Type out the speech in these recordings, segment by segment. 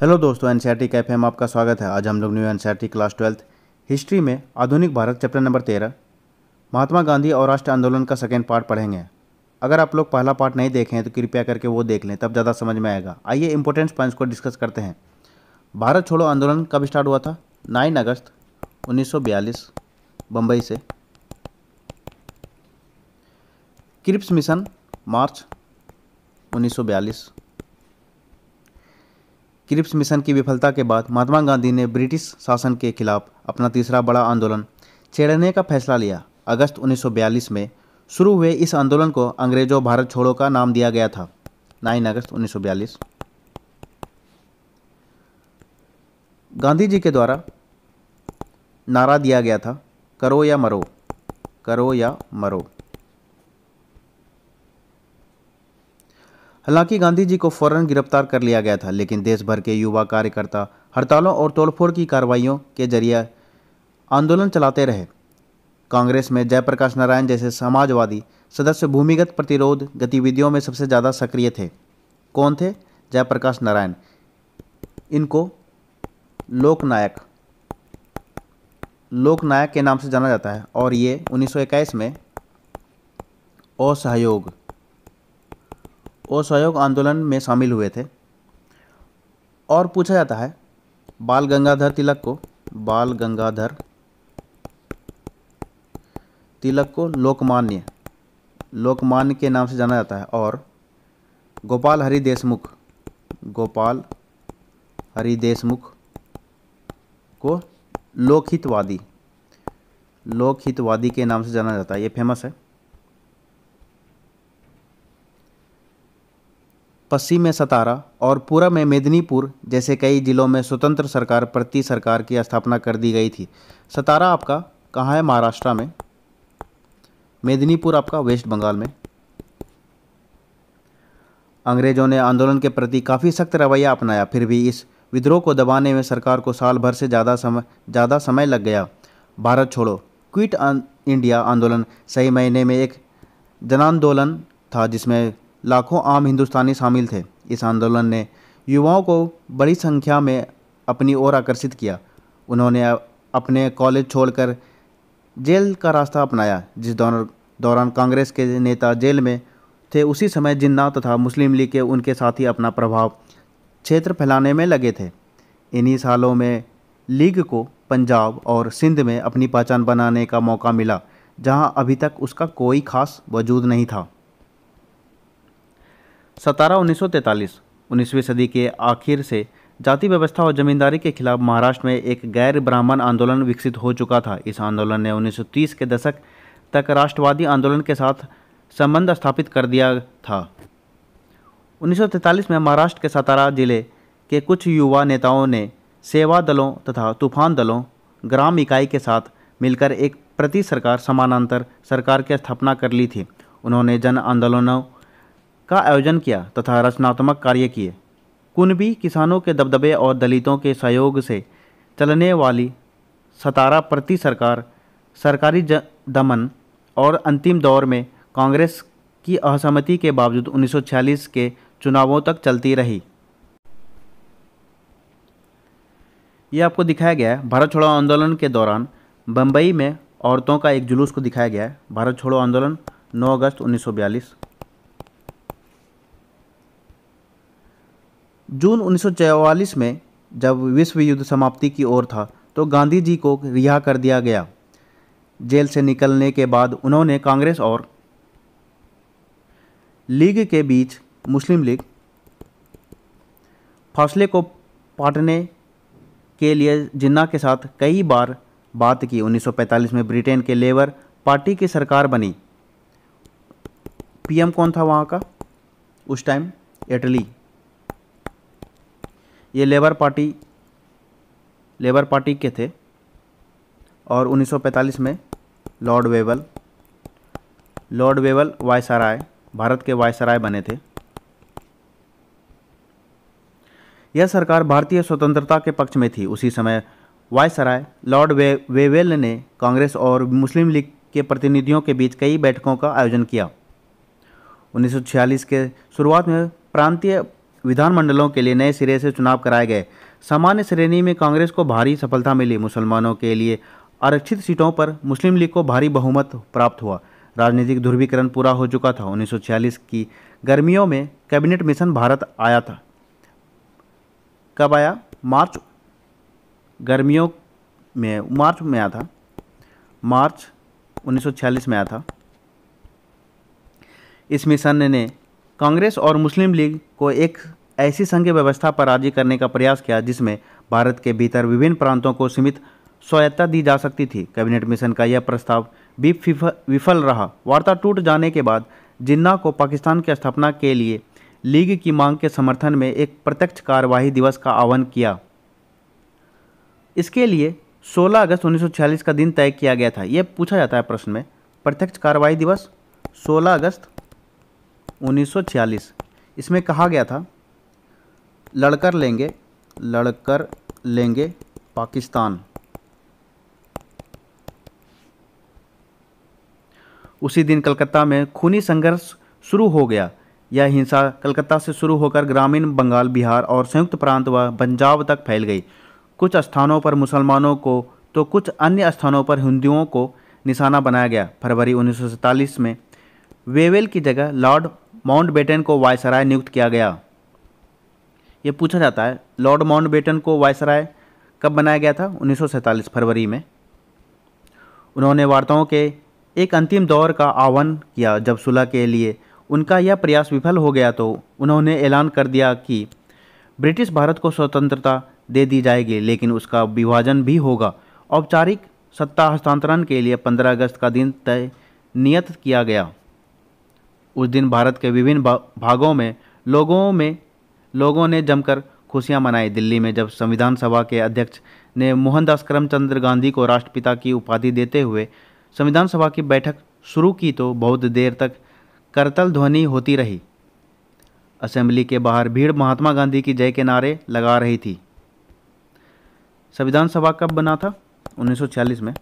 Hello दोस्तों, NCERT cafe में आपका स्वागत है। आज हम लोग new NCERT class 12th history में आधुनिक भारत चैप्टर नंबर 13 महात्मा गांधी और राष्ट्र आंदोलन का सेकेंड पार्ट पढ़ेंगे। अगर आप लोग पहला पार्ट नहीं देखें तो कृपया करके वो देख लें, तब ज़्यादा समझ में आएगा। आइए इंपॉर्टेंट पॉइंट्स को डिस्कस करते हैं। भारत छोड़ो आंदोलन कब स्टार्ट हुआ था? 9 अगस्त 1942 बम्बई से। क्रिप्स मिशन मार्च 1942। क्रिप्स मिशन की विफलता के बाद महात्मा गांधी ने ब्रिटिश शासन के खिलाफ अपना तीसरा बड़ा आंदोलन छेड़ने का फैसला लिया। अगस्त 1942 में शुरू हुए इस आंदोलन को अंग्रेजों भारत छोड़ो का नाम दिया गया था। 9 अगस्त 1942 गांधी जी के द्वारा नारा दिया गया था, करो या मरो, करो या मरो। हालांकि गांधी जी को फौरन गिरफ्तार कर लिया गया था, लेकिन देश भर के युवा कार्यकर्ता हड़तालों और तोड़फोड़ की कार्रवाइयों के जरिए आंदोलन चलाते रहे। कांग्रेस में जयप्रकाश नारायण जैसे समाजवादी सदस्य भूमिगत प्रतिरोध गतिविधियों में सबसे ज़्यादा सक्रिय थे। कौन थे? जयप्रकाश नारायण। इनको लोकनायक के नाम से जाना जाता है और ये 1921 में असहयोग आंदोलन में शामिल हुए थे। और पूछा जाता है बाल गंगाधर तिलक को लोकमान्य के नाम से जाना जाता है और गोपाल हरि देशमुख को लोकहितवादी के नाम से जाना जाता है। ये फेमस है। पश्चिम में सतारा और पूर्व में मेदिनीपुर जैसे कई जिलों में स्वतंत्र सरकार प्रति सरकार की स्थापना कर दी गई थी। सतारा आपका कहाँ है? महाराष्ट्र में। मेदिनीपुर आपका वेस्ट बंगाल में। अंग्रेजों ने आंदोलन के प्रति काफ़ी सख्त रवैया अपनाया, फिर भी इस विद्रोह को दबाने में सरकार को साल भर से ज़्यादा समय लग गया। भारत छोड़ो क्विट इंडिया आंदोलन सही महीने में एक जनांदोलन था जिसमें लाखों आम हिंदुस्तानी शामिल थे। इस आंदोलन ने युवाओं को बड़ी संख्या में अपनी ओर आकर्षित किया। उन्होंने अपने कॉलेज छोड़कर जेल का रास्ता अपनाया। जिस दौरान कांग्रेस के नेता जेल में थे, उसी समय जिन्ना तथा मुस्लिम लीग के उनके साथी अपना प्रभाव क्षेत्र फैलाने में लगे थे। इन्हीं सालों में लीग को पंजाब और सिंध में अपनी पहचान बनाने का मौका मिला, जहां अभी तक उसका कोई खास वजूद नहीं था। सतारा 1943 19वीं सदी के आखिर से जाति व्यवस्था और जमींदारी के खिलाफ महाराष्ट्र में एक गैर ब्राह्मण आंदोलन विकसित हो चुका था। इस आंदोलन ने 1930 के दशक तक राष्ट्रवादी आंदोलन के साथ संबंध स्थापित कर दिया था। 1943 में महाराष्ट्र के सतारा जिले के कुछ युवा नेताओं ने सेवा दलों तथा तूफान दलों ग्राम इकाई के साथ मिलकर एक प्रति सरकार समानांतर सरकार की स्थापना कर ली थी। उन्होंने जन आंदोलनों का आयोजन किया तथा रचनात्मक कार्य किए। कुनबी किसानों के दबदबे और दलितों के सहयोग से चलने वाली सतारा प्रति सरकार सरकारी दमन और अंतिम दौर में कांग्रेस की असहमति के बावजूद 1946 के चुनावों तक चलती रही। ये आपको दिखाया गया है। भारत छोड़ो आंदोलन के दौरान बम्बई में औरतों का एक जुलूस को दिखाया गया है। भारत छोड़ो आंदोलन 9 अगस्त 1942। जून 1944 में जब विश्व युद्ध समाप्ति की ओर था तो गांधी जी को रिहा कर दिया गया। जेल से निकलने के बाद उन्होंने कांग्रेस और लीग के बीच मुस्लिम लीग फासले को पाटने के लिए जिन्ना के साथ कई बार बात की। 1945 में ब्रिटेन के लेबर पार्टी की सरकार बनी। पीएम कौन था वहाँ का उस टाइम? एटली। ये लेबर पार्टी के थे और 1945 में लॉर्ड वेवल वायसराय भारत के वायसराय बने थे। यह सरकार भारतीय स्वतंत्रता के पक्ष में थी। उसी समय वायसराय लॉर्ड वेवेल ने कांग्रेस और मुस्लिम लीग के प्रतिनिधियों के बीच कई बैठकों का आयोजन किया। 1946 के शुरुआत में प्रांतीय विधानमंडलों के लिए नए सिरे से चुनाव कराए गए। सामान्य श्रेणी में कांग्रेस को भारी सफलता मिली। मुसलमानों के लिए आरक्षित सीटों पर मुस्लिम लीग को भारी बहुमत प्राप्त हुआ। राजनीतिक ध्रुवीकरण पूरा हो चुका था। 1946 की गर्मियों में कैबिनेट मिशन भारत आया था। कब आया? गर्मियों में मार्च में आया था। मार्च 1946 में आया था। इस मिशन ने कांग्रेस और मुस्लिम लीग को एक ऐसी संघीय व्यवस्था पर राजी करने का प्रयास किया जिसमें भारत के भीतर विभिन्न प्रांतों को सीमित स्वायत्तता दी जा सकती थी। कैबिनेट मिशन का यह प्रस्ताव भी विफल रहा। वार्ता टूट जाने के बाद जिन्ना को पाकिस्तान की स्थापना के लिए लीग की मांग के समर्थन में एक प्रत्यक्ष कार्यवाही दिवस का आह्वान किया। इसके लिए 16 अगस्त 1946 का दिन तय किया गया था। यह पूछा जाता है प्रश्न में, प्रत्यक्ष कार्रवाई दिवस 16 अगस्त 1946। इसमें कहा गया था लड़कर लेंगे पाकिस्तान। उसी दिन कलकत्ता में खूनी संघर्ष शुरू हो गया। यह हिंसा कलकत्ता से शुरू होकर ग्रामीण बंगाल, बिहार और संयुक्त प्रांत व पंजाब तक फैल गई। कुछ स्थानों पर मुसलमानों को तो कुछ अन्य स्थानों पर हिंदुओं को निशाना बनाया गया। फरवरी 1947 में वेवेल की जगह लॉर्ड माउंटबेटन को वायसराय नियुक्त किया गया। ये पूछा जाता है लॉर्ड माउंटबेटन को वायसराय कब बनाया गया था? 1947 फरवरी में। उन्होंने वार्ताओं के एक अंतिम दौर का आह्वान किया। जब सुलह के लिए उनका यह प्रयास विफल हो गया तो उन्होंने ऐलान कर दिया कि ब्रिटिश भारत को स्वतंत्रता दे दी जाएगी, लेकिन उसका विभाजन भी होगा। औपचारिक सत्ता हस्तांतरण के लिए 15 अगस्त का दिन तय नियत किया गया। उस दिन भारत के विभिन्न भागों में लोगों ने जमकर खुशियां मनाई। दिल्ली में जब संविधान सभा के अध्यक्ष ने मोहनदास करमचंद गांधी को राष्ट्रपिता की उपाधि देते हुए संविधान सभा की बैठक शुरू की तो बहुत देर तक करतल ध्वनि होती रही। असेंबली के बाहर भीड़ महात्मा गांधी की जय के नारे लगा रही थी। संविधान सभा कब बना था? 1946 में।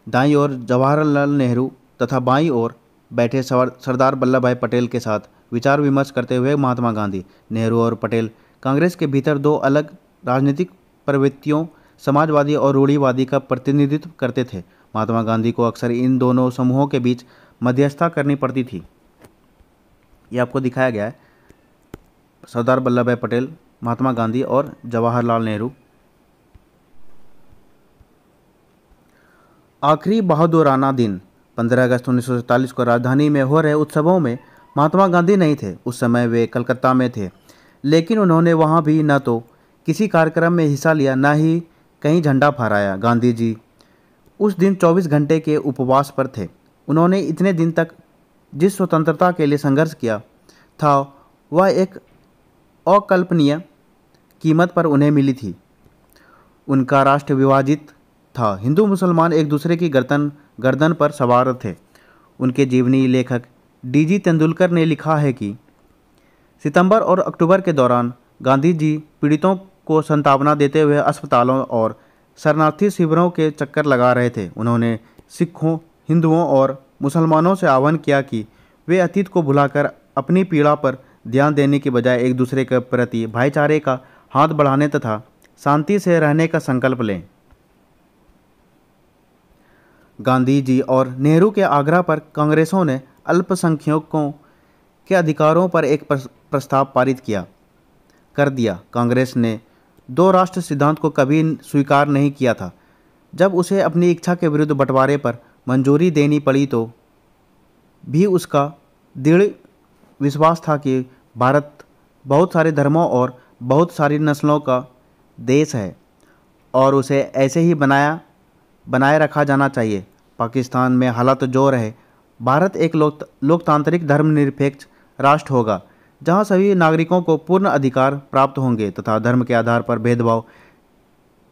दाईं ओर जवाहरलाल नेहरू तथा बाईं ओर बैठे सरदार वल्लभ भाई पटेल के साथ विचार विमर्श करते हुए महात्मा गांधी। नेहरू और पटेल कांग्रेस के भीतर दो अलग राजनीतिक प्रवृत्तियों, समाजवादी और रूढ़िवादी का प्रतिनिधित्व करते थे। महात्मा गांधी को अक्सर इन दोनों समूहों के बीच मध्यस्थता करनी पड़ती थी। ये आपको दिखाया गया है, सरदार वल्लभ भाई पटेल, महात्मा गांधी और जवाहरलाल नेहरू। आखिरी बहादुराना दिन 15 अगस्त 1947 को राजधानी में हो रहे उत्सवों में महात्मा गांधी नहीं थे। उस समय वे कलकत्ता में थे, लेकिन उन्होंने वहां भी न तो किसी कार्यक्रम में हिस्सा लिया, न ही कहीं झंडा फहराया। गांधी जी उस दिन 24 घंटे के उपवास पर थे। उन्होंने इतने दिन तक जिस स्वतंत्रता के लिए संघर्ष किया था वह एक अकल्पनीय कीमत पर उन्हें मिली थी। उनका राष्ट्र विभाजित था। हिंदू मुसलमान एक दूसरे की गर्दन पर सवार थे। उनके जीवनी लेखक डीजी तेंदुलकर ने लिखा है कि सितंबर और अक्टूबर के दौरान गांधी जी पीड़ितों को सांत्वना देते हुए अस्पतालों और शरणार्थी शिविरों के चक्कर लगा रहे थे। उन्होंने सिखों, हिंदुओं और मुसलमानों से आह्वान किया कि वे अतीत को भुलाकर अपनी पीड़ा पर ध्यान देने की बजाय एक दूसरे के प्रति भाईचारे का हाथ बढ़ाने तथा शांति से रहने का संकल्प लें। गांधी जी और नेहरू के आग्रह पर कांग्रेसों ने अल्पसंख्यकों के अधिकारों पर एक प्रस्ताव पारित कर दिया। कांग्रेस ने दो राष्ट्र सिद्धांत को कभी स्वीकार नहीं किया था। जब उसे अपनी इच्छा के विरुद्ध बंटवारे पर मंजूरी देनी पड़ी तो भी उसका दृढ़ विश्वास था कि भारत बहुत सारे धर्मों और बहुत सारी नस्लों का देश है और उसे ऐसे ही बनाए रखा जाना चाहिए। पाकिस्तान में हालात जो रहे, भारत एक लोकतांत्रिक धर्मनिरपेक्ष राष्ट्र होगा जहां सभी नागरिकों को पूर्ण अधिकार प्राप्त होंगे तथा धर्म के आधार पर भेदभाव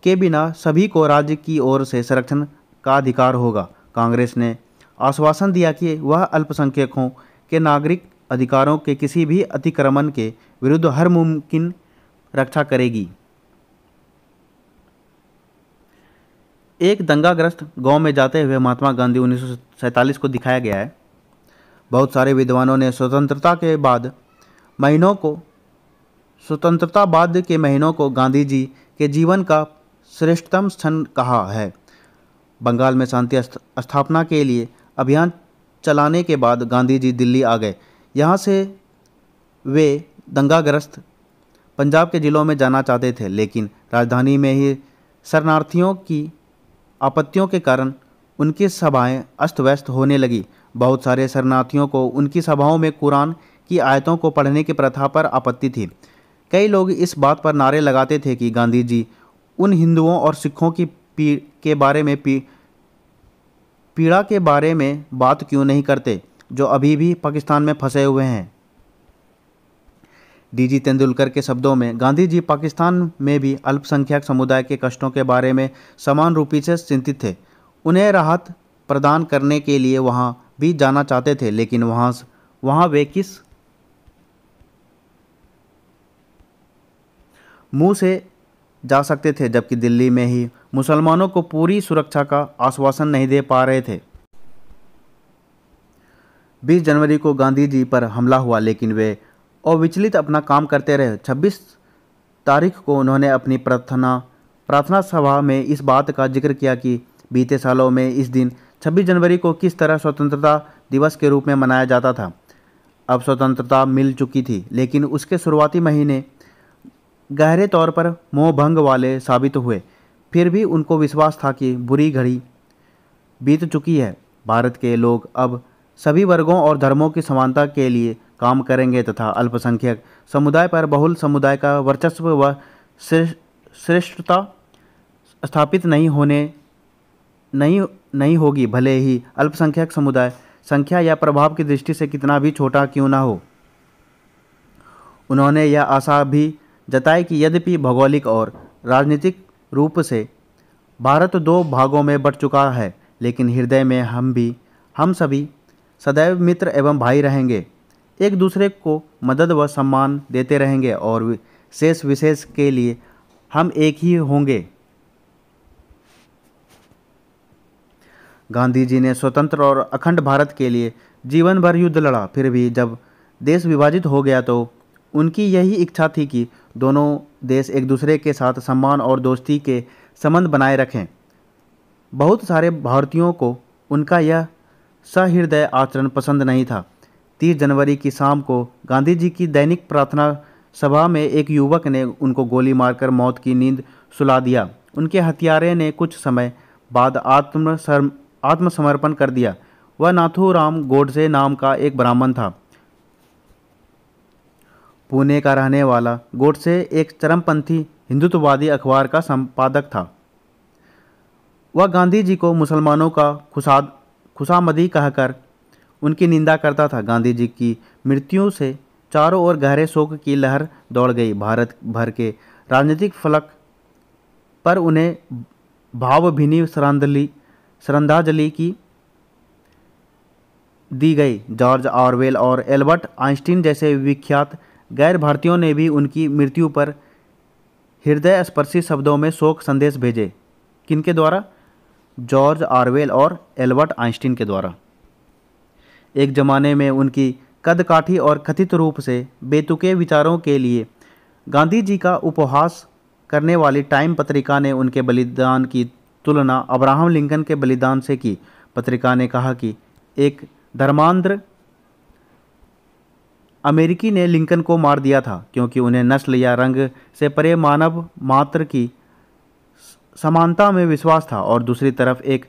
के बिना सभी को राज्य की ओर से संरक्षण का अधिकार होगा। कांग्रेस ने आश्वासन दिया कि वह अल्पसंख्यकों के नागरिक अधिकारों के किसी भी अतिक्रमण के विरुद्ध हर मुमकिन रक्षा करेगी। एक दंगाग्रस्त गांव में जाते हुए महात्मा गांधी 1947 को दिखाया गया है। बहुत सारे विद्वानों ने स्वतंत्रता बाद के महीनों को गांधी जी के जीवन का श्रेष्ठतम क्षण कहा है। बंगाल में शांति स्थापना के लिए अभियान चलाने के बाद गांधी जी दिल्ली आ गए। यहाँ से वे दंगाग्रस्त पंजाब के जिलों में जाना चाहते थे, लेकिन राजधानी में ही शरणार्थियों की आपत्तियों के कारण उनकी सभाएं अस्त व्यस्त होने लगी। बहुत सारे शरणार्थियों को उनकी सभाओं में कुरान की आयतों को पढ़ने की प्रथा पर आपत्ति थी। कई लोग इस बात पर नारे लगाते थे कि गांधी जी उन हिंदुओं और सिखों की पीड़ा के बारे में बात क्यों नहीं करते जो अभी भी पाकिस्तान में फंसे हुए हैं। डीजी तेंदुलकर के शब्दों में, गांधी जी पाकिस्तान में भी अल्पसंख्यक समुदाय के कष्टों के बारे में समान रूपी से चिंतित थे। उन्हें राहत प्रदान करने के लिए वहां भी जाना चाहते थे, लेकिन वहां वे किस मुंह से जा सकते थे, जबकि दिल्ली में ही मुसलमानों को पूरी सुरक्षा का आश्वासन नहीं दे पा रहे थे। 20 जनवरी को गांधी जी पर हमला हुआ, लेकिन वे अविचलित अपना काम करते रहे। 26 तारीख को उन्होंने अपनी प्रार्थना सभा में इस बात का जिक्र किया कि बीते सालों में इस दिन 26 जनवरी को किस तरह स्वतंत्रता दिवस के रूप में मनाया जाता था। अब स्वतंत्रता मिल चुकी थी, लेकिन उसके शुरुआती महीने गहरे तौर पर मोहभंग वाले साबित हुए। फिर भी उनको विश्वास था कि बुरी घड़ी बीत चुकी है। भारत के लोग अब सभी वर्गों और धर्मों की समानता के लिए काम करेंगे तथा अल्पसंख्यक समुदाय पर बहुल समुदाय का वर्चस्व व श्रेष्ठता स्थापित नहीं होगी, भले ही अल्पसंख्यक समुदाय संख्या या प्रभाव की दृष्टि से कितना भी छोटा क्यों ना हो। उन्होंने यह आशा भी जताई कि यद्यपि भौगोलिक और राजनीतिक रूप से भारत 2 भागों में बंट चुका है, लेकिन हृदय में हम सभी सदैव मित्र एवं भाई रहेंगे, एक दूसरे को मदद व सम्मान देते रहेंगे और शेष विशेष के लिए हम एक ही होंगे। गांधी जी ने स्वतंत्र और अखंड भारत के लिए जीवन भर युद्ध लड़ा। फिर भी जब देश विभाजित हो गया तो उनकी यही इच्छा थी कि दोनों देश एक दूसरे के साथ सम्मान और दोस्ती के संबंध बनाए रखें। बहुत सारे भारतीयों को उनका यह सहृदय आचरण पसंद नहीं था। 30 जनवरी की शाम को गांधी जी की दैनिक प्रार्थना सभा में एक युवक ने उनको गोली मारकर मौत की नींद सुला दिया। उनके हत्यारे ने कुछ समय बाद आत्मसमर्पण कर दिया। वह नाथूराम गोडसे नाम का एक ब्राह्मण था। पुणे का रहने वाला गोडसे एक चरमपंथी हिंदुत्ववादी अखबार का संपादक था। वह गांधी जी को मुसलमानों का खुशामदी कहकर उनकी निंदा करता था। गांधी जी की मृत्यु से चारों ओर गहरे शोक की लहर दौड़ गई। भारत भर के राजनीतिक फलक पर उन्हें भावभीनी श्रद्धांजलि की दी गई। जॉर्ज ऑरवेल और एल्बर्ट आइंस्टीन जैसे विख्यात गैर भारतीयों ने भी उनकी मृत्यु पर हृदय स्पर्शी शब्दों में शोक संदेश भेजे। किनके द्वारा? जॉर्ज ऑरवेल और एल्बर्ट आइंस्टीन के द्वारा। एक जमाने में उनकी कदकाठी और कथित रूप से बेतुके विचारों के लिए गांधी जी का उपहास करने वाली टाइम पत्रिका ने उनके बलिदान की तुलना अब्राहम लिंकन के बलिदान से की। पत्रिका ने कहा कि एक धर्मांध अमेरिकी ने लिंकन को मार दिया था क्योंकि उन्हें नस्ल या रंग से परे मानव मात्र की समानता में विश्वास था, और दूसरी तरफ एक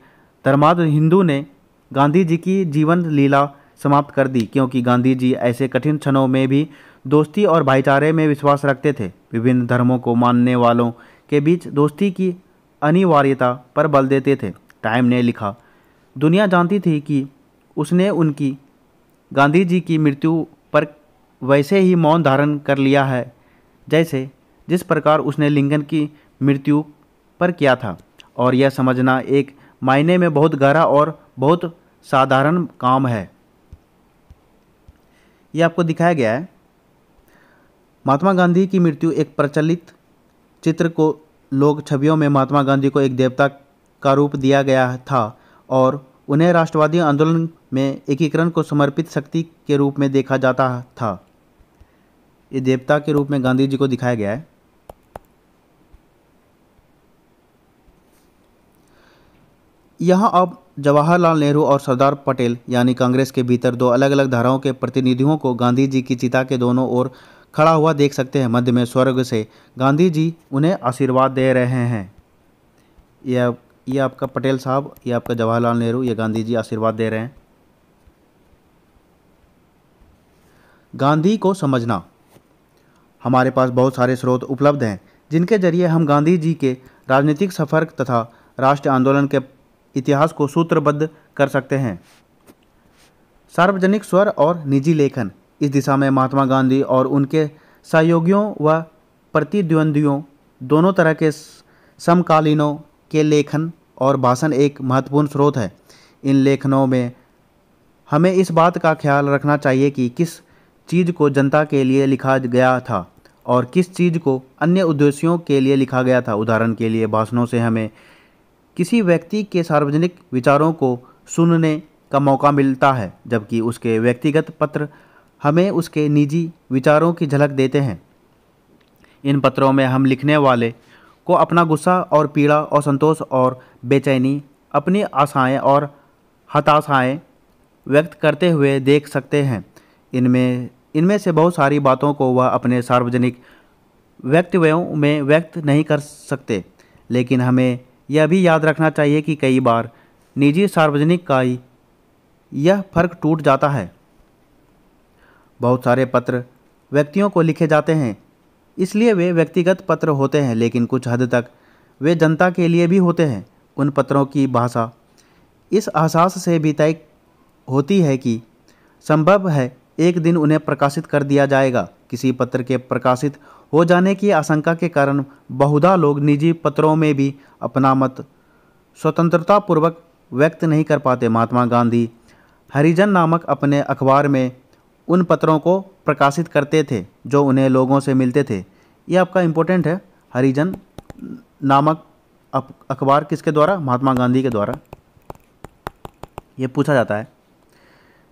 धर्मांध हिंदू ने गांधी जी की जीवन लीला समाप्त कर दी क्योंकि गांधी जी ऐसे कठिन क्षणों में भी दोस्ती और भाईचारे में विश्वास रखते थे। विभिन्न धर्मों को मानने वालों के बीच दोस्ती की अनिवार्यता पर बल देते थे। टाइम ने लिखा, दुनिया जानती थी कि उसने उनकी गांधी जी की मृत्यु पर वैसे ही मौन धारण कर लिया है जिस प्रकार उसने लिंकन की मृत्यु पर किया था, और यह समझना एक मायने में बहुत गहरा और बहुत साधारण काम है। यह आपको दिखाया गया है। महात्मा गांधी की मृत्यु एक प्रचलित चित्र को लोक छवियों में महात्मा गांधी को एक देवता का रूप दिया गया था और उन्हें राष्ट्रवादी आंदोलन में एकीकरण को समर्पित शक्ति के रूप में देखा जाता था। ये देवता के रूप में गांधी जी को दिखाया गया है। यहाँ अब जवाहरलाल नेहरू और सरदार पटेल यानी कांग्रेस के भीतर दो अलग अलग धाराओं के प्रतिनिधियों को गांधी जी की चिता के दोनों ओर खड़ा हुआ देख सकते हैं। मध्य में स्वर्ग से गांधी जी उन्हें आशीर्वाद दे रहे हैं। ये आपका पटेल साहब, ये आपका जवाहरलाल नेहरू, ये गांधी जी आशीर्वाद दे रहे हैं। गांधी को समझना। हमारे पास बहुत सारे स्रोत उपलब्ध हैं जिनके जरिए हम गांधी जी के राजनीतिक सफर तथा राष्ट्रीय आंदोलन के इतिहास को सूत्रबद्ध कर सकते हैं। सार्वजनिक स्वर और निजी लेखन। इस दिशा में महात्मा गांधी और उनके सहयोगियों व प्रतिद्वंदियों दोनों तरह के समकालीनों के लेखन और भाषण एक महत्वपूर्ण स्रोत है। इन लेखनों में हमें इस बात का ख्याल रखना चाहिए कि किस चीज़ को जनता के लिए लिखा गया था और किस चीज़ को अन्य उद्देश्यों के लिए लिखा गया था। उदाहरण के लिए भाषणों से हमें किसी व्यक्ति के सार्वजनिक विचारों को सुनने का मौका मिलता है, जबकि उसके व्यक्तिगत पत्र हमें उसके निजी विचारों की झलक देते हैं। इन पत्रों में हम लिखने वाले को अपना गुस्सा और पीड़ा और संतोष और बेचैनी, अपनी आशाएं और हताशाएं व्यक्त करते हुए देख सकते हैं। इनमें से बहुत सारी बातों को वह अपने सार्वजनिक वक्तव्यों में व्यक्त नहीं कर सकते, लेकिन हमें यह भी याद रखना चाहिए कि कई बार निजी सार्वजनिक का यह फर्क टूट जाता है। बहुत सारे पत्र व्यक्तियों को लिखे जाते हैं, इसलिए वे व्यक्तिगत पत्र होते हैं, लेकिन कुछ हद तक वे जनता के लिए भी होते हैं। उन पत्रों की भाषा इस एहसास से भी तय होती है कि संभव है एक दिन उन्हें प्रकाशित कर दिया जाएगा। किसी पत्र के प्रकाशित हो जाने की आशंका के कारण बहुधा लोग निजी पत्रों में भी अपना मत स्वतंत्रतापूर्वक व्यक्त नहीं कर पाते। महात्मा गांधी हरिजन नामक अपने अखबार में उन पत्रों को प्रकाशित करते थे जो उन्हें लोगों से मिलते थे। ये आपका इम्पोर्टेंट है। हरिजन नामक अखबार किसके द्वारा? महात्मा गांधी के द्वारा। ये पूछा जाता है।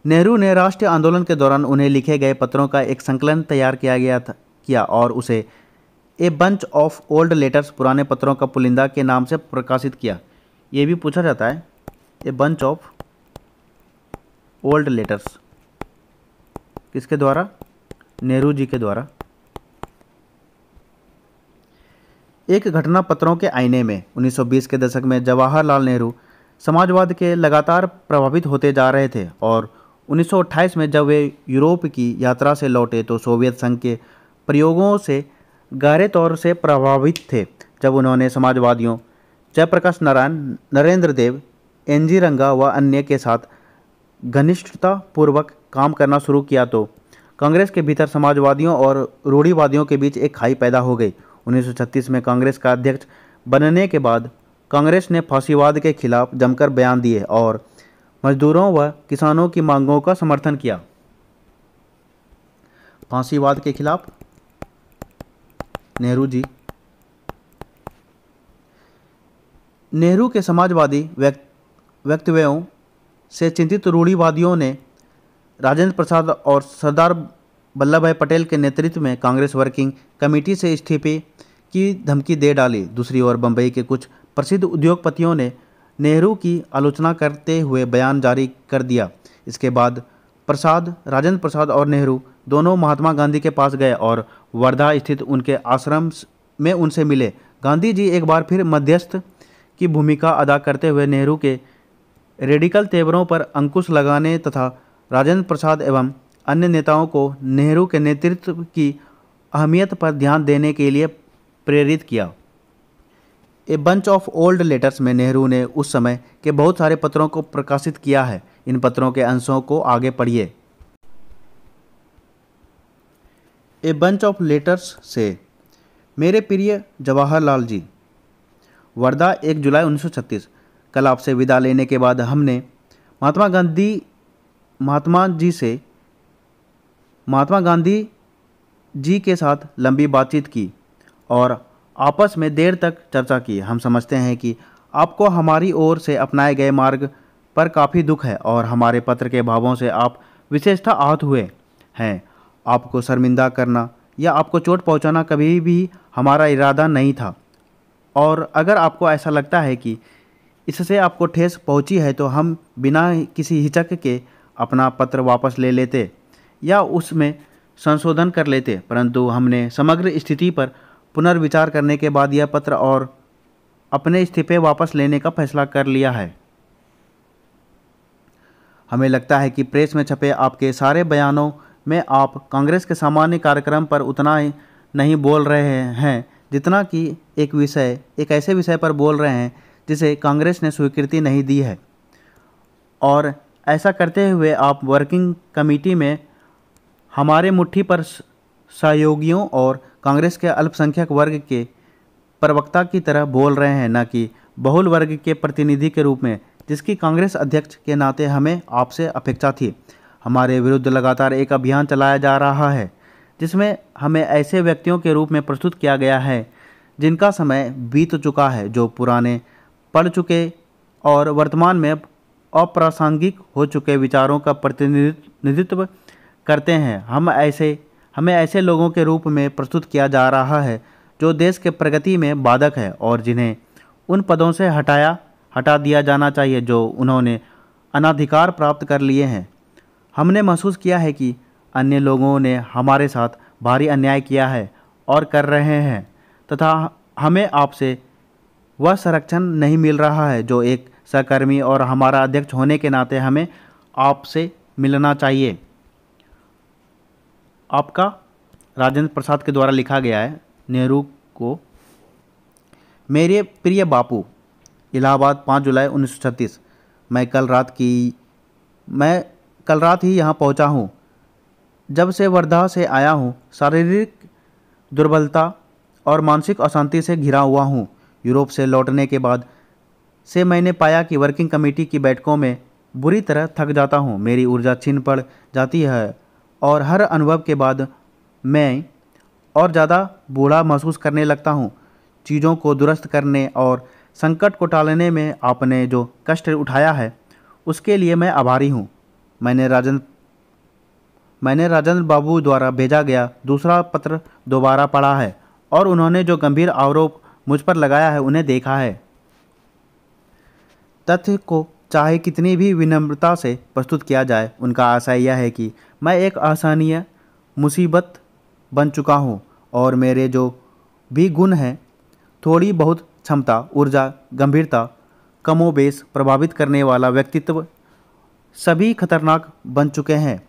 नेहरू ने राष्ट्रीय आंदोलन के दौरान उन्हें लिखे गए पत्रों का एक संकलन तैयार किया और उसे a bunch of old letters, पुराने पत्रों का पुलिंदा, के नाम से प्रकाशित किया। ये भी पूछा जाता है। A bunch of old letters किसके द्वारा? नेहरू जी के द्वारा। एक घटना पत्रों के आईने में 1920 के दशक में जवाहरलाल नेहरू समाजवाद के लगातार प्रभावित होते जा रहे थे और 1928 में जब वे यूरोप की यात्रा से लौटे तो सोवियत संघ के प्रयोगों से गहरे तौर से प्रभावित थे। जब उन्होंने समाजवादियों जयप्रकाश नारायण, नरेंद्र देव, एन.जी. रंगा व अन्य के साथ घनिष्ठतापूर्वक काम करना शुरू किया तो कांग्रेस के भीतर समाजवादियों और रूढ़िवादियों के बीच एक खाई पैदा हो गई। 1936 में कांग्रेस का अध्यक्ष बनने के बाद कांग्रेस ने फांसीवाद के खिलाफ जमकर बयान दिए और मजदूरों व किसानों की मांगों का समर्थन किया। फांसीवाद के खिलाफ नेहरू जी। नेहरू के समाजवादी वक्तव्यों से चिंतित रूढ़िवादियों ने राजेंद्र प्रसाद और सरदार वल्लभ भाई पटेल के नेतृत्व में कांग्रेस वर्किंग कमेटी से इस्तीफे की धमकी दे डाली। दूसरी ओर बंबई के कुछ प्रसिद्ध उद्योगपतियों ने नेहरू की आलोचना करते हुए बयान जारी कर दिया। इसके बाद राजेंद्र प्रसाद और नेहरू दोनों महात्मा गांधी के पास गए और वर्धा स्थित उनके आश्रम में उनसे मिले। गांधी जी एक बार फिर मध्यस्थ की भूमिका अदा करते हुए नेहरू के रेडिकल तेवरों पर अंकुश लगाने तथा राजेंद्र प्रसाद एवं अन्य नेताओं को नेहरू के नेतृत्व की अहमियत पर ध्यान देने के लिए प्रेरित किया। A bunch of old letters में नेहरू ने उस समय के बहुत सारे पत्रों को प्रकाशित किया है। इन पत्रों के अंशों को आगे पढ़िए। ए बंच ऑफ लेटर्स से मेरे प्रिय जवाहरलाल जी, वर्धा 1 जुलाई 1936। कल आपसे विदा लेने के बाद हमने महात्मा गांधी जी के साथ लंबी बातचीत की और आपस में देर तक चर्चा की। हम समझते हैं कि आपको हमारी ओर से अपनाए गए मार्ग पर काफ़ी दुख है और हमारे पत्र के भावों से आप विशेषतः आहत हुए हैं। आपको शर्मिंदा करना या आपको चोट पहुंचाना कभी भी हमारा इरादा नहीं था, और अगर आपको ऐसा लगता है कि इससे आपको ठेस पहुंची है तो हम बिना किसी हिचक के अपना पत्र वापस ले लेते या उसमें संशोधन कर लेते, परंतु हमने समग्र स्थिति पर पुनर्विचार करने के बाद यह पत्र और अपने इस्तीफे वापस लेने का फैसला कर लिया है। हमें लगता है कि प्रेस में छपे आपके सारे बयानों में आप कांग्रेस के सामान्य कार्यक्रम पर उतना ही नहीं बोल रहे हैं जितना कि एक ऐसे विषय पर बोल रहे हैं जिसे कांग्रेस ने स्वीकृति नहीं दी है, और ऐसा करते हुए आप वर्किंग कमेटी में हमारे मुट्ठी पर सहयोगियों और कांग्रेस के अल्पसंख्यक वर्ग के प्रवक्ता की तरह बोल रहे हैं, न कि बहुल वर्ग के प्रतिनिधि के रूप में, जिसकी कांग्रेस अध्यक्ष के नाते हमें आपसे अपेक्षा थी। हमारे विरुद्ध लगातार एक अभियान चलाया जा रहा है जिसमें हमें ऐसे व्यक्तियों के रूप में प्रस्तुत किया गया है जिनका समय बीत चुका है, जो पुराने पढ़ चुके और वर्तमान में अप्रासंगिक हो चुके विचारों का प्रतिनिधित्व करते हैं। हमें ऐसे लोगों के रूप में प्रस्तुत किया जा रहा है जो देश के प्रगति में बाधक है और जिन्हें उन पदों से हटा दिया जाना चाहिए जो उन्होंने अनाधिकार प्राप्त कर लिए हैं। हमने महसूस किया है कि अन्य लोगों ने हमारे साथ भारी अन्याय किया है और कर रहे हैं, तथा हमें आपसे वह संरक्षण नहीं मिल रहा है जो एक सहकर्मी और हमारा अध्यक्ष होने के नाते हमें आपसे मिलना चाहिए। आपका राजेंद्र प्रसाद के द्वारा लिखा गया है नेहरू को। मेरे प्रिय बापू, इलाहाबाद 5 जुलाई 1936। मैं कल रात ही यहाँ पहुँचा हूँ। जब से वर्धा से आया हूँ शारीरिक दुर्बलता और मानसिक अशांति से घिरा हुआ हूँ। यूरोप से लौटने के बाद से मैंने पाया कि वर्किंग कमेटी की बैठकों में बुरी तरह थक जाता हूँ। मेरी ऊर्जा छीन पड़ जाती है और हर अनुभव के बाद मैं और ज़्यादा बूढ़ा महसूस करने लगता हूँ। चीज़ों को दुरुस्त करने और संकट को टालने में आपने जो कष्ट उठाया है उसके लिए मैं आभारी हूँ। मैंने राजेंद्र बाबू द्वारा भेजा गया दूसरा पत्र दोबारा पढ़ा है और उन्होंने जो गंभीर आरोप मुझ पर लगाया है उन्हें देखा है। तथ्य को चाहे कितनी भी विनम्रता से प्रस्तुत किया जाए, उनका आशय यह है कि मैं एक असहनीय मुसीबत बन चुका हूँ और मेरे जो भी गुण हैं, थोड़ी बहुत क्षमता, ऊर्जा, गंभीरता, कमोबेश प्रभावित करने वाला व्यक्तित्व, सभी खतरनाक बन चुके हैं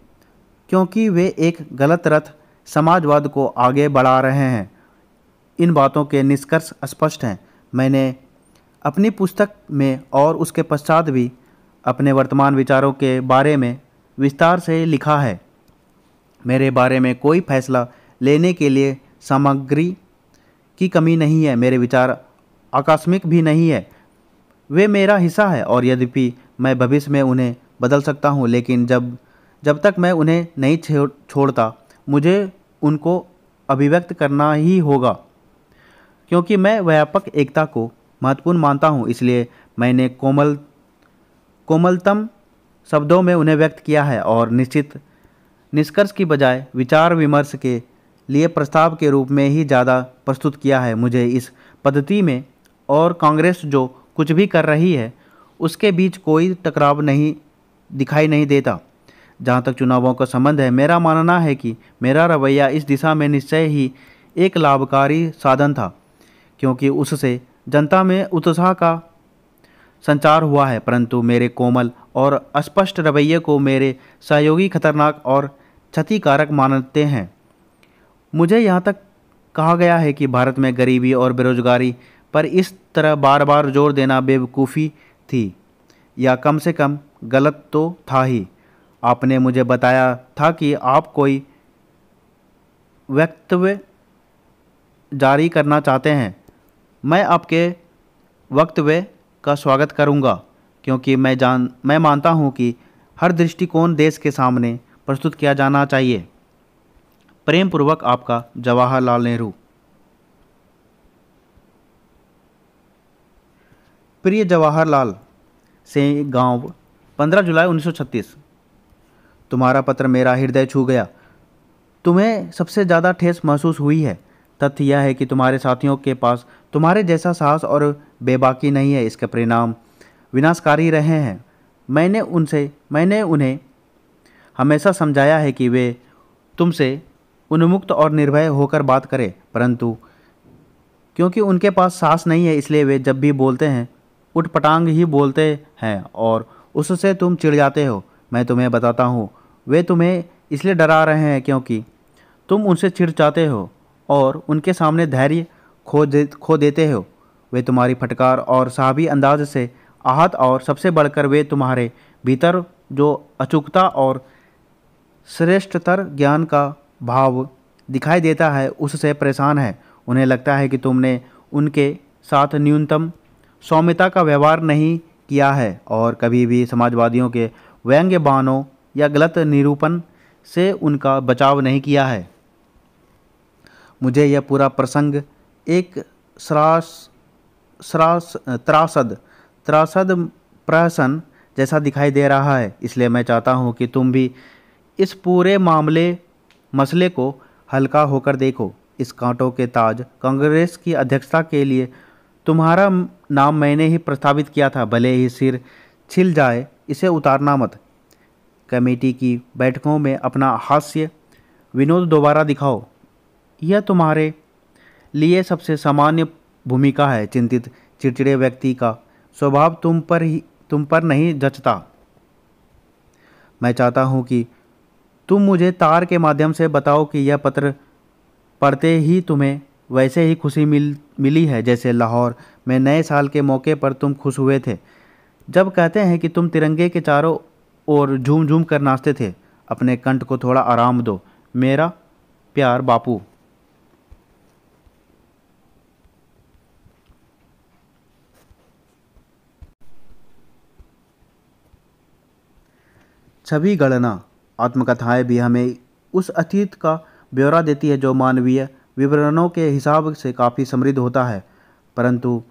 क्योंकि वे एक गलत रथ समाजवाद को आगे बढ़ा रहे हैं। इन बातों के निष्कर्ष स्पष्ट हैं। मैंने अपनी पुस्तक में और उसके पश्चात भी अपने वर्तमान विचारों के बारे में विस्तार से लिखा है। मेरे बारे में कोई फैसला लेने के लिए सामग्री की कमी नहीं है। मेरे विचार आकस्मिक भी नहीं है, वे मेरा हिस्सा है और यद्यपि मैं भविष्य में उन्हें बदल सकता हूँ, लेकिन जब तक मैं उन्हें नहीं छोड़ता मुझे उनको अभिव्यक्त करना ही होगा, क्योंकि मैं व्यापक एकता को महत्वपूर्ण मानता हूँ। इसलिए मैंने कोमलतम शब्दों में उन्हें व्यक्त किया है और निश्चित निष्कर्ष की बजाय विचार विमर्श के लिए प्रस्ताव के रूप में ही ज़्यादा प्रस्तुत किया है। मुझे इस पद्धति में और कांग्रेस जो कुछ भी कर रही है उसके बीच कोई टकराव दिखाई नहीं देता। जहाँ तक चुनावों का संबंध है, मेरा मानना है कि मेरा रवैया इस दिशा में निश्चय ही एक लाभकारी साधन था, क्योंकि उससे जनता में उत्साह का संचार हुआ है, परंतु मेरे कोमल और अस्पष्ट रवैये को मेरे सहयोगी खतरनाक और क्षतिकारक मानते हैं। मुझे यहाँ तक कहा गया है कि भारत में गरीबी और बेरोजगारी पर इस तरह बार बार जोर देना बेवकूफ़ी थी, या कम से कम गलत तो था ही। आपने मुझे बताया था कि आप कोई वक्तव्य जारी करना चाहते हैं। मैं आपके वक्तव्य का स्वागत करूंगा, क्योंकि मैं मानता हूं कि हर दृष्टिकोण देश के सामने प्रस्तुत किया जाना चाहिए। प्रेम पूर्वक आपका, जवाहरलाल नेहरू। प्रिय जवाहरलाल, से गांव 15 जुलाई 1936। तुम्हारा पत्र मेरा हृदय छू गया। तुम्हें सबसे ज़्यादा ठेस महसूस हुई है। तथ्य यह है कि तुम्हारे साथियों के पास तुम्हारे जैसा साहस और बेबाकी नहीं है। इसके परिणाम विनाशकारी रहे हैं। मैंने उन्हें हमेशा समझाया है कि वे तुमसे उन्मुक्त और निर्भय होकर बात करें, परंतु क्योंकि उनके पास साहस नहीं है इसलिए वे जब भी बोलते हैं उठपटांग ही बोलते हैं और उससे तुम चिढ़ जाते हो। मैं तुम्हें बताता हूँ, वे तुम्हें इसलिए डरा रहे हैं क्योंकि तुम उनसे चिढ़ जाते हो और उनके सामने धैर्य खो देते हो। वे तुम्हारी फटकार और साहबी अंदाज से आहत और सबसे बढ़कर वे तुम्हारे भीतर जो अचूकता और श्रेष्ठतर ज्ञान का भाव दिखाई देता है उससे परेशान है। उन्हें लगता है कि तुमने उनके साथ न्यूनतम सौम्यता का व्यवहार नहीं किया है और कभी भी समाजवादियों के व्यंग्य बाणों या गलत निरूपण से उनका बचाव नहीं किया है। मुझे यह पूरा प्रसंग एक त्रासद प्रहसन जैसा दिखाई दे रहा है, इसलिए मैं चाहता हूं कि तुम भी इस पूरे मसले को हल्का होकर देखो। इस कांटों के ताज कांग्रेस की अध्यक्षता के लिए तुम्हारा नाम मैंने ही प्रस्तावित किया था। भले ही सिर छिल जाए, इसे उतारना मत। कमेटी की बैठकों में अपना हास्य विनोद दोबारा दिखाओ। यह तुम्हारे लिए सबसे सामान्य भूमिका है। चिंतित चिड़चिड़े व्यक्ति का स्वभाव तुम पर नहीं जचता। मैं चाहता हूं कि तुम मुझे तार के माध्यम से बताओ कि यह पत्र पढ़ते ही तुम्हें वैसे ही खुशी मिली है जैसे लाहौर में नए साल के मौके पर तुम खुश हुए थे जब कहते हैं कि तुम तिरंगे के चारों ओर झूम झूम कर नाचते थे। अपने कंठ को थोड़ा आराम दो। मेरा प्यार बापू। छवि गणना आत्मकथाएं भी हमें उस अतीत का ब्यौरा देती है जो मानवीय विवरणों के हिसाब से काफ़ी समृद्ध होता है, परंतु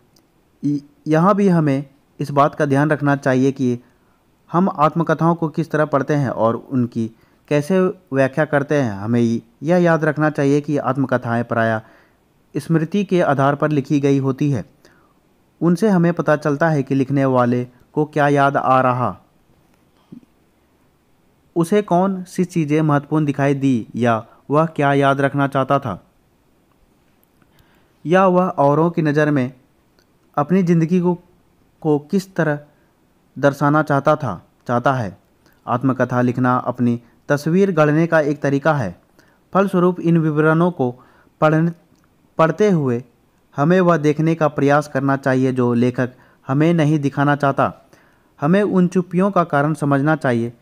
यहाँ भी हमें इस बात का ध्यान रखना चाहिए कि हम आत्मकथाओं को किस तरह पढ़ते हैं और उनकी कैसे व्याख्या करते हैं। हमें यह याद रखना चाहिए कि आत्मकथाएं प्रायः स्मृति के आधार पर लिखी गई होती है। उनसे हमें पता चलता है कि लिखने वाले को क्या याद आ रहा, उसे कौन सी चीज़ें महत्वपूर्ण दिखाई दी या वह क्या याद रखना चाहता था, या वह औरों की नज़र में अपनी ज़िंदगी को किस तरह दर्शाना चाहता है। आत्मकथा लिखना अपनी तस्वीर गढ़ने का एक तरीका है। फलस्वरूप इन विवरणों को पढ़ते हुए हमें वह देखने का प्रयास करना चाहिए जो लेखक हमें नहीं दिखाना चाहता। हमें उन चुप्पियों का कारण समझना चाहिए,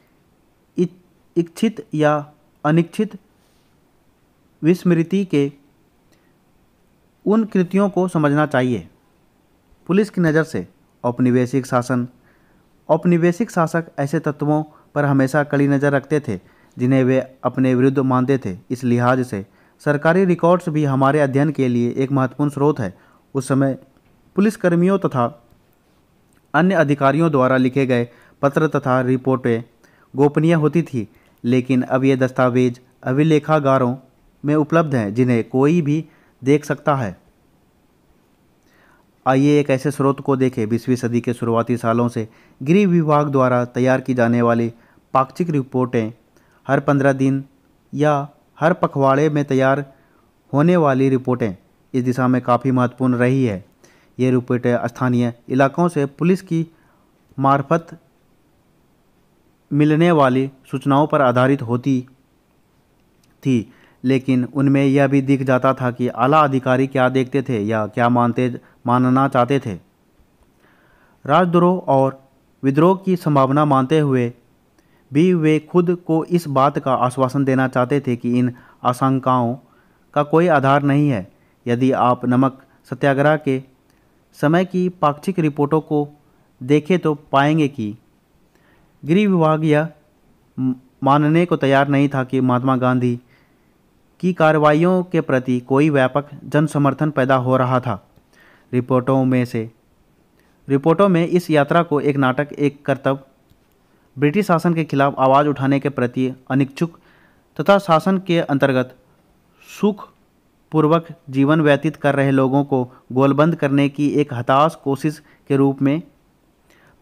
इच्छित या अनिच्छित विस्मृति के उन कृतियों को समझना चाहिए। पुलिस की नज़र से औपनिवेशिक शासक ऐसे तत्वों पर हमेशा कड़ी नज़र रखते थे जिन्हें वे अपने विरुद्ध मानते थे। इस लिहाज से सरकारी रिकॉर्ड्स भी हमारे अध्ययन के लिए एक महत्वपूर्ण स्रोत है। उस समय पुलिसकर्मियों तथा अन्य अधिकारियों द्वारा लिखे गए पत्र तथा रिपोर्टें गोपनीय होती थी, लेकिन अब ये दस्तावेज अभिलेखागारों में उपलब्ध हैं जिन्हें कोई भी देख सकता है। आइए एक ऐसे स्रोत को देखें। 20वीं सदी के शुरुआती सालों से गृह विभाग द्वारा तैयार की जाने वाली पाक्षिक रिपोर्टें हर 15 दिन या हर पखवाड़े में तैयार होने वाली रिपोर्टें इस दिशा में काफ़ी महत्वपूर्ण रही है। ये रिपोर्टें स्थानीय इलाकों से पुलिस की मार्फत मिलने वाली सूचनाओं पर आधारित होती थी, लेकिन उनमें यह भी दिख जाता था कि आला अधिकारी क्या देखते थे या क्या मानना चाहते थे। राजद्रोह और विद्रोह की संभावना मानते हुए भी वे खुद को इस बात का आश्वासन देना चाहते थे कि इन आशंकाओं का कोई आधार नहीं है। यदि आप नमक सत्याग्रह के समय की पाक्षिक रिपोर्टों को देखें तो पाएंगे कि गृह विभाग यह मानने को तैयार नहीं था कि महात्मा गांधी की कार्रवाइयों के प्रति कोई व्यापक जन समर्थन पैदा हो रहा था। रिपोर्टों में इस यात्रा को एक नाटक, एक कर्तव्य ब्रिटिश शासन के खिलाफ आवाज़ उठाने के प्रति अनिच्छुक तथा शासन के अंतर्गत सुखपूर्वक जीवन व्यतीत कर रहे लोगों को गोलबंद करने की एक हताश कोशिश के रूप में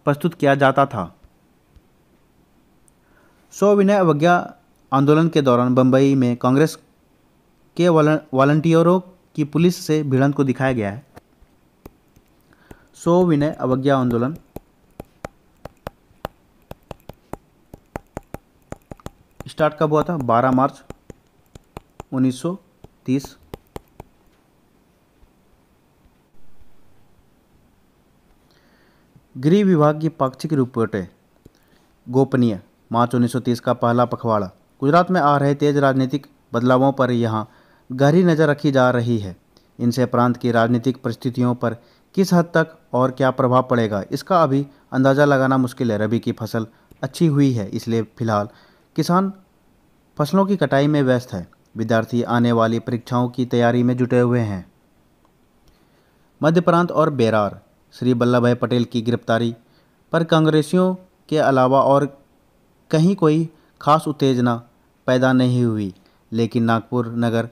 प्रस्तुत किया जाता था। सविनय अवज्ञा आंदोलन के दौरान बंबई में कांग्रेस के वॉलंटियरों की पुलिस से भिड़ंत को दिखाया गया है। सविनय अवज्ञा आंदोलन स्टार्ट कब हुआ था? 12 मार्च 1930। गृह विभाग की पाक्षिक रिपोर्टें। गोपनीय। मार्च 1930 का पहला पखवाड़ा। गुजरात में आ रहे तेज राजनीतिक बदलावों पर यहाँ गहरी नज़र रखी जा रही है। इनसे प्रांत की राजनीतिक परिस्थितियों पर किस हद तक और क्या प्रभाव पड़ेगा, इसका अभी अंदाज़ा लगाना मुश्किल है। रबी की फसल अच्छी हुई है, इसलिए फिलहाल किसान फसलों की कटाई में व्यस्त है। विद्यार्थी आने वाली परीक्षाओं की तैयारी में जुटे हुए हैं। मध्य प्रांत और बेरार। श्री वल्लभ भाई पटेल की गिरफ्तारी पर कांग्रेसियों के अलावा और कहीं कोई खास उत्तेजना पैदा नहीं हुई, लेकिन नागपुर नगर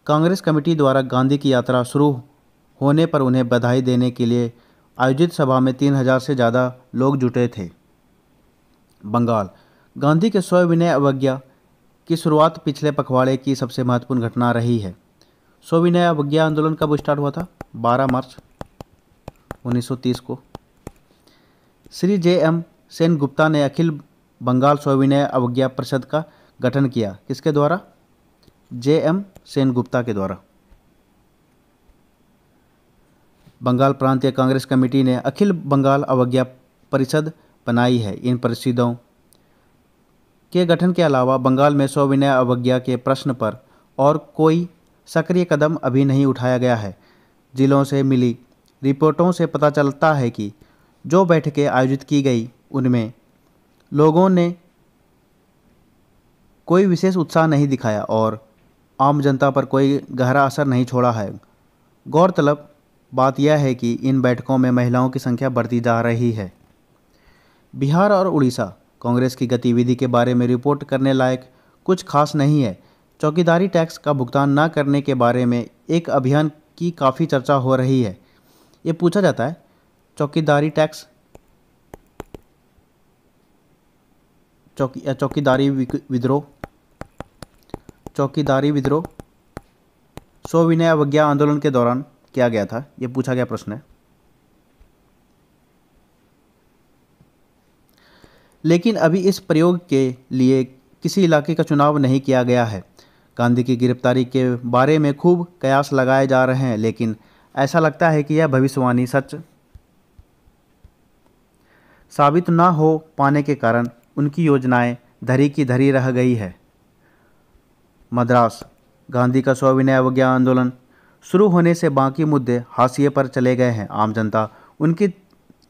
कांग्रेस कमेटी द्वारा गांधी की यात्रा शुरू होने पर उन्हें बधाई देने के लिए आयोजित सभा में 3000 से ज़्यादा लोग जुटे थे। बंगाल। गांधी के सविनय अवज्ञा की शुरुआत पिछले पखवाड़े की सबसे महत्वपूर्ण घटना रही है। सविनय अवज्ञा आंदोलन कब स्टार्ट हुआ था? 12 मार्च 1930 को। श्री J.M. सेनगुप्ता ने अखिल बंगाल सविनय अवज्ञा परिषद का गठन किया। किसके द्वारा? J.M. सेनगुप्ता के द्वारा। बंगाल प्रांतीय कांग्रेस कमेटी ने अखिल बंगाल अवज्ञा परिषद बनाई है। इन परिषदों के गठन के अलावा बंगाल में सविनय अवज्ञा के प्रश्न पर और कोई सक्रिय कदम अभी नहीं उठाया गया है। जिलों से मिली रिपोर्टों से पता चलता है कि जो बैठकें आयोजित की गई उनमें लोगों ने कोई विशेष उत्साह नहीं दिखाया और आम जनता पर कोई गहरा असर नहीं छोड़ा है। गौरतलब बात यह है कि इन बैठकों में महिलाओं की संख्या बढ़ती जा रही है। बिहार और उड़ीसा। कांग्रेस की गतिविधि के बारे में रिपोर्ट करने लायक कुछ खास नहीं है। चौकीदारी टैक्स का भुगतान न करने के बारे में एक अभियान की काफ़ी चर्चा हो रही है। ये पूछा जाता है चौकीदारी टैक्स चौकीदारी विद्रोह सविनय अवज्ञा आंदोलन के दौरान किया गया था। ये पूछा गया प्रश्न है। लेकिन अभी इस प्रयोग के लिए किसी इलाके का चुनाव नहीं किया गया है। गांधी की गिरफ्तारी के बारे में खूब कयास लगाए जा रहे हैं, लेकिन ऐसा लगता है कि यह भविष्यवाणी सच साबित न हो पाने के कारण उनकी योजनाएं धरी की धरी रह गई है। मद्रास। गांधी का सविनय अवज्ञा आंदोलन शुरू होने से बाकी मुद्दे हाशिए पर चले गए हैं। आम जनता उनकी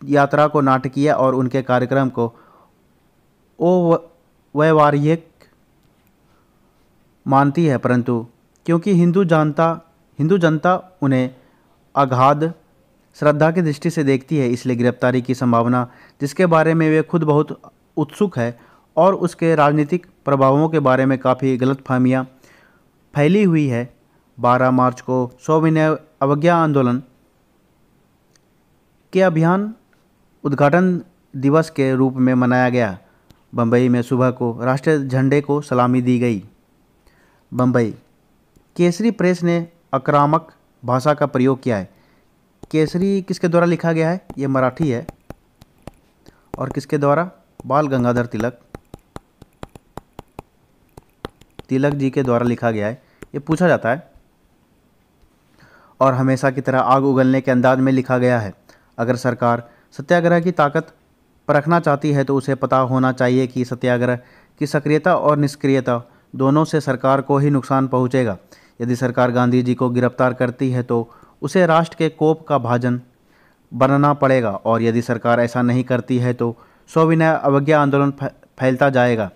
यात्रा को नाटकीय और उनके कार्यक्रम को अव्यवहारिक मानती है, परंतु क्योंकि हिंदू जनता उन्हें अगाध श्रद्धा की दृष्टि से देखती है, इसलिए गिरफ्तारी की संभावना, जिसके बारे में वे खुद बहुत उत्सुक है, और उसके राजनीतिक प्रभावों के बारे में काफ़ी गलतफहमियां फैली हुई है। 12 मार्च को सविनय अवज्ञा आंदोलन के अभियान उद्घाटन दिवस के रूप में मनाया गया। बम्बई में सुबह को राष्ट्रीय झंडे को सलामी दी गई। बम्बई। केसरी प्रेस ने आक्रामक भाषा का प्रयोग किया है। केसरी किसके द्वारा लिखा गया है? ये मराठी है। और किसके द्वारा? बाल गंगाधर तिलक जी के द्वारा लिखा गया है। ये पूछा जाता है। और हमेशा की तरह आग उगलने के अंदाज में लिखा गया है। अगर सरकार सत्याग्रह की ताकत परखना चाहती है तो उसे पता होना चाहिए कि सत्याग्रह की सक्रियता और निष्क्रियता दोनों से सरकार को ही नुकसान पहुंचेगा। यदि सरकार गांधी जी को गिरफ्तार करती है तो उसे राष्ट्र के कोप का भाजन बनना पड़ेगा, और यदि सरकार ऐसा नहीं करती है तो सविनय अवज्ञा आंदोलन फैलता जाएगा।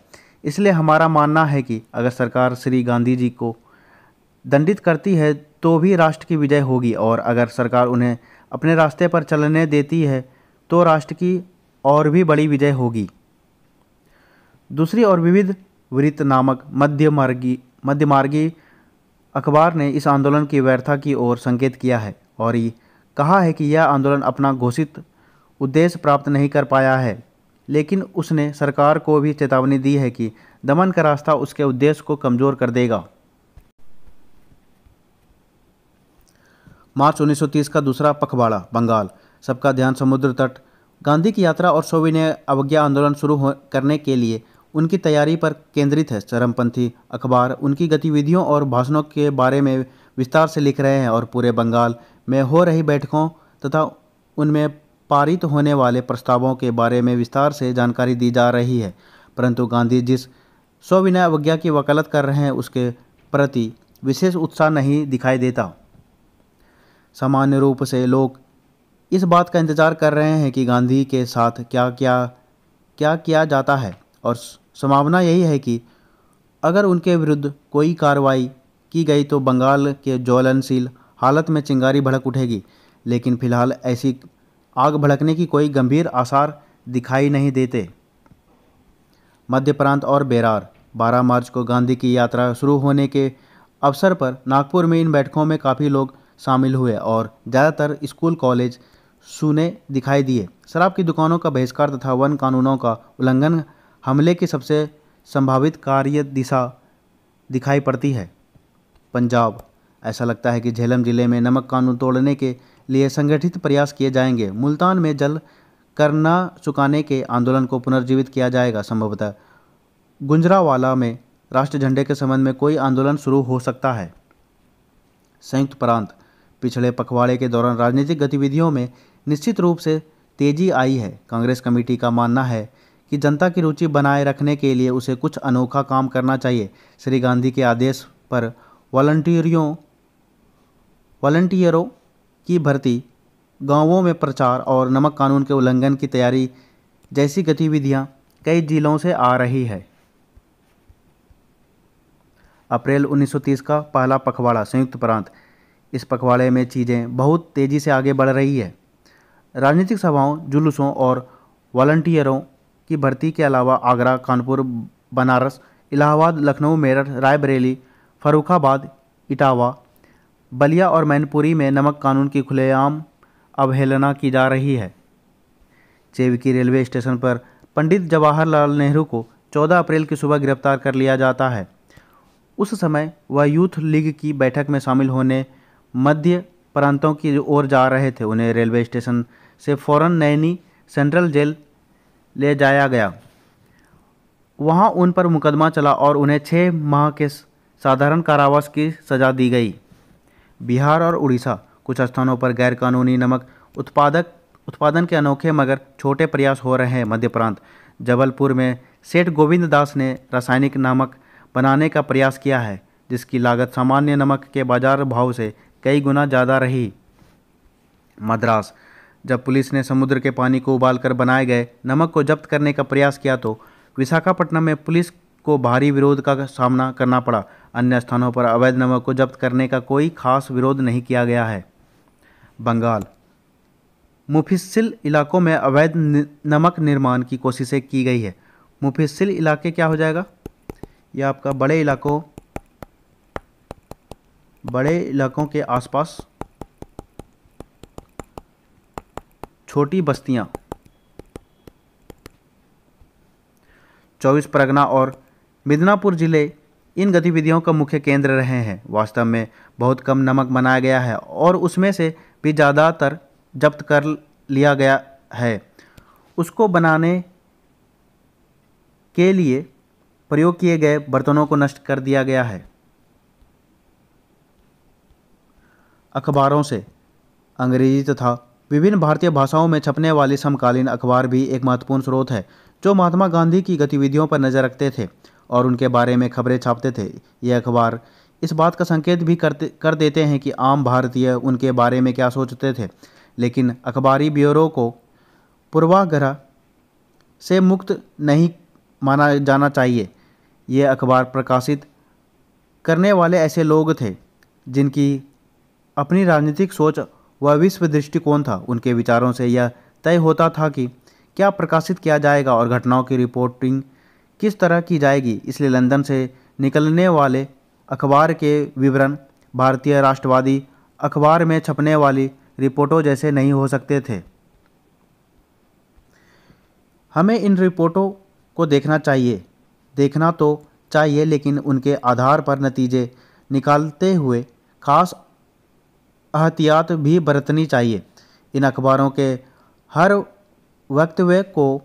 इसलिए हमारा मानना है कि अगर सरकार श्री गांधी जी को दंडित करती है तो भी राष्ट्र की विजय होगी, और अगर सरकार उन्हें अपने रास्ते पर चलने देती है तो राष्ट्र की और भी बड़ी विजय होगी। दूसरी ओर विविध वृत्त नामक मध्यमार्गी अखबार ने इस आंदोलन की व्यर्थता की ओर संकेत किया है और ये कहा है कि यह आंदोलन अपना घोषित उद्देश्य प्राप्त नहीं कर पाया है, लेकिन उसने सरकार को भी चेतावनी दी है कि दमन का रास्ता उसके उद्देश्य को कमजोर कर देगा। मार्च 1930 का दूसरा पखवाड़ा बंगाल। सबका ध्यान समुद्र तट। गांधी की यात्रा और सविनय अवज्ञा आंदोलन शुरू करने के लिए उनकी तैयारी पर केंद्रित है। चरमपंथी अखबार उनकी गतिविधियों और भाषणों के बारे में विस्तार से लिख रहे हैं और पूरे बंगाल में हो रही बैठकों तथा उनमें पारित होने वाले प्रस्तावों के बारे में विस्तार से जानकारी दी जा रही है। परंतु गांधी जिस सविनय अवज्ञा की वकालत कर रहे हैं उसके प्रति विशेष उत्साह नहीं दिखाई देता। सामान्य रूप से लोग इस बात का इंतजार कर रहे हैं कि गांधी के साथ क्या किया जाता है और संभावना यही है कि अगर उनके विरुद्ध कोई कार्रवाई की गई तो बंगाल के ज्वलनशील हालत में चिंगारी भड़क उठेगी, लेकिन फिलहाल ऐसी आग भड़कने की कोई गंभीर आसार दिखाई नहीं देते। मध्य प्रांत और बेरार। 12 मार्च को गांधी की यात्रा शुरू होने के अवसर पर नागपुर में इन बैठकों में काफ़ी लोग शामिल हुए और ज़्यादातर स्कूल कॉलेज सूने दिखाई दिए। शराब की दुकानों का बहिष्कार तथा वन कानूनों का उल्लंघन हमले की सबसे संभावित कार्य दिशा दिखाई पड़ती है। पंजाब। ऐसा लगता है कि झेलम जिले में नमक कानून तोड़ने के लिए संगठित प्रयास किए जाएंगे। मुल्तान में जल करना चुकाने के आंदोलन को पुनर्जीवित किया जाएगा। संभवतः गुजरांवाला में राष्ट्र झंडे के संबंध में कोई आंदोलन शुरू हो सकता है। संयुक्त प्रांत। पिछले पखवाड़े के दौरान राजनीतिक गतिविधियों में निश्चित रूप से तेजी आई है। कांग्रेस कमेटी का मानना है कि जनता की रुचि बनाए रखने के लिए उसे कुछ अनोखा काम करना चाहिए। श्री गांधी के आदेश पर वॉलंटियरों की भर्ती, गांवों में प्रचार और नमक कानून के उल्लंघन की तैयारी जैसी गतिविधियां कई जिलों से आ रही है। अप्रैल 1930 का पहला पखवाड़ा संयुक्त प्रांत। इस पखवाड़े में चीज़ें बहुत तेज़ी से आगे बढ़ रही है। राजनीतिक सभाओं, जुलूसों और वॉलंटियरों की भर्ती के अलावा आगरा, कानपुर, बनारस, इलाहाबाद, लखनऊ, मेरठ, रायबरेली, फर्रुखाबाद, इटावा, बलिया और मैनपुरी में नमक कानून की खुलेआम अवहेलना की जा रही है। चेवकी रेलवे स्टेशन पर पंडित जवाहरलाल नेहरू को 14 अप्रैल की सुबह गिरफ्तार कर लिया जाता है। उस समय वह यूथ लीग की बैठक में शामिल होने मध्य प्रांतों की ओर जा रहे थे। उन्हें रेलवे स्टेशन से फौरन नैनी सेंट्रल जेल ले जाया गया। वहां उन पर मुकदमा चला और उन्हें 6 माह के साधारण कारावास की सज़ा दी गई। बिहार और उड़ीसा। कुछ स्थानों पर गैरकानूनी नमक उत्पादन के अनोखे मगर छोटे प्रयास हो रहे हैं। मध्य प्रांत। जबलपुर में सेठ गोविंद दास ने रासायनिक नमक बनाने का प्रयास किया है, जिसकी लागत सामान्य नमक के बाजार भाव से कई गुना ज़्यादा रही। मद्रास। जब पुलिस ने समुद्र के पानी को उबालकर बनाए गए नमक को जब्त करने का प्रयास किया तो विशाखापट्टनम में पुलिस को भारी विरोध का सामना करना पड़ा। अन्य स्थानों पर अवैध नमक को जब्त करने का कोई खास विरोध नहीं किया गया है। बंगाल। मुफस्सिल इलाकों में अवैध नमक निर्माण की कोशिशें की गई है। मुफस्सिल इलाके क्या हो जाएगा? यह आपका बड़े इलाकों के आसपास छोटी बस्तियां। 24 परगना और मिदनापुर जिले इन गतिविधियों का मुख्य केंद्र रहे हैं। वास्तव में बहुत कम नमक बनाया गया है और उसमें से भी ज़्यादातर जब्त कर लिया गया है। उसको बनाने के लिए प्रयोग किए गए बर्तनों को नष्ट कर दिया गया है। अखबारों से। अंग्रेजी तथा विभिन्न भारतीय भाषाओं में छपने वाली समकालीन अखबार भी एक महत्वपूर्ण स्रोत है, जो महात्मा गांधी की गतिविधियों पर नज़र रखते थे और उनके बारे में खबरें छापते थे। ये अखबार इस बात का संकेत भी कर देते हैं कि आम भारतीय उनके बारे में क्या सोचते थे, लेकिन अखबारी ब्यूरो को पूर्वाग्रह से मुक्त नहीं माना जाना चाहिए। ये अखबार प्रकाशित करने वाले ऐसे लोग थे जिनकी अपनी राजनीतिक सोच व विश्व दृष्टिकोण था। उनके विचारों से यह तय होता था कि क्या प्रकाशित किया जाएगा और घटनाओं की रिपोर्टिंग किस तरह की जाएगी, इसलिए लंदन से निकलने वाले अखबार के विवरण भारतीय राष्ट्रवादी अखबार में छपने वाली रिपोर्टों जैसे नहीं हो सकते थे। हमें इन रिपोर्टों को देखना तो चाहिए, लेकिन उनके आधार पर नतीजे निकालते हुए खास एहतियात भी बरतनी चाहिए। इन अखबारों के हर वक्तव्य को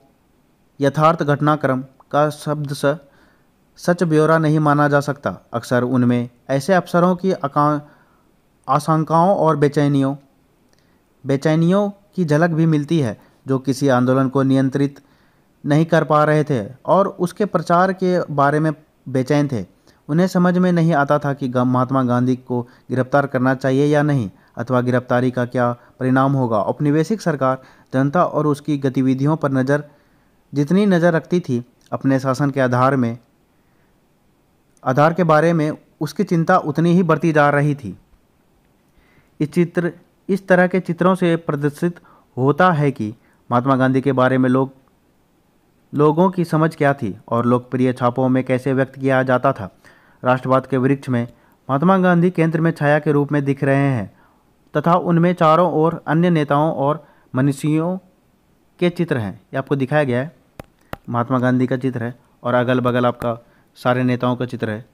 यथार्थ घटनाक्रम का शब्द सच ब्यौरा नहीं माना जा सकता। अक्सर उनमें ऐसे अफसरों की आशंकाओं और बेचैनियों की झलक भी मिलती है जो किसी आंदोलन को नियंत्रित नहीं कर पा रहे थे और उसके प्रचार के बारे में बेचैन थे। उन्हें समझ में नहीं आता था कि महात्मा गांधी को गिरफ्तार करना चाहिए या नहीं, अथवा गिरफ्तारी का क्या परिणाम होगा। औपनिवेशिक सरकार जनता और उसकी गतिविधियों पर जितनी नज़र रखती थी, अपने शासन के आधार के बारे में उसकी चिंता उतनी ही बढ़ती जा रही थी। इस तरह के चित्रों से प्रदर्शित होता है कि महात्मा गांधी के बारे में लोगों की समझ क्या थी और लोकप्रिय छापों में कैसे व्यक्त किया जाता था। राष्ट्रवाद के वृक्ष में महात्मा गांधी केंद्र में छाया के रूप में दिख रहे हैं तथा उनमें चारों ओर अन्य नेताओं और मनीषियों के चित्र हैं। ये आपको दिखाया गया है, महात्मा गांधी का चित्र है और अगल बगल आपका सारे नेताओं का चित्र है।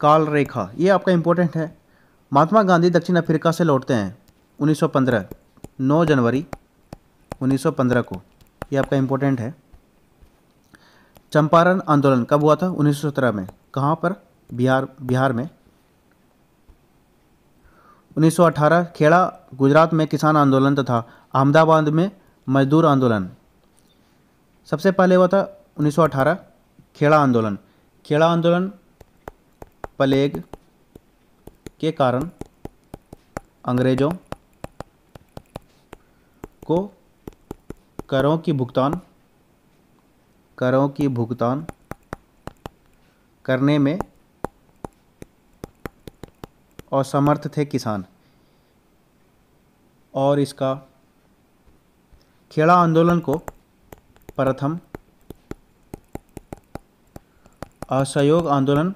काल रेखा, ये आपका इम्पोर्टेंट है। महात्मा गांधी दक्षिण अफ्रीका से लौटते हैं 1915, 9 जनवरी 1915 को। ये आपका इम्पोर्टेंट है। चंपारण आंदोलन कब हुआ था? 1917 में। कहाँ पर? बिहार में। 1918 खेड़ा गुजरात में किसान आंदोलन तथा अहमदाबाद में मजदूर आंदोलन। सबसे पहले हुआ था 1918 खेड़ा आंदोलन। खेड़ा आंदोलन प्लेग के कारण अंग्रेजों को करों की भुगतान करने में असमर्थ थे किसान, और इसका खेड़ा आंदोलन को प्रथम असहयोग आंदोलन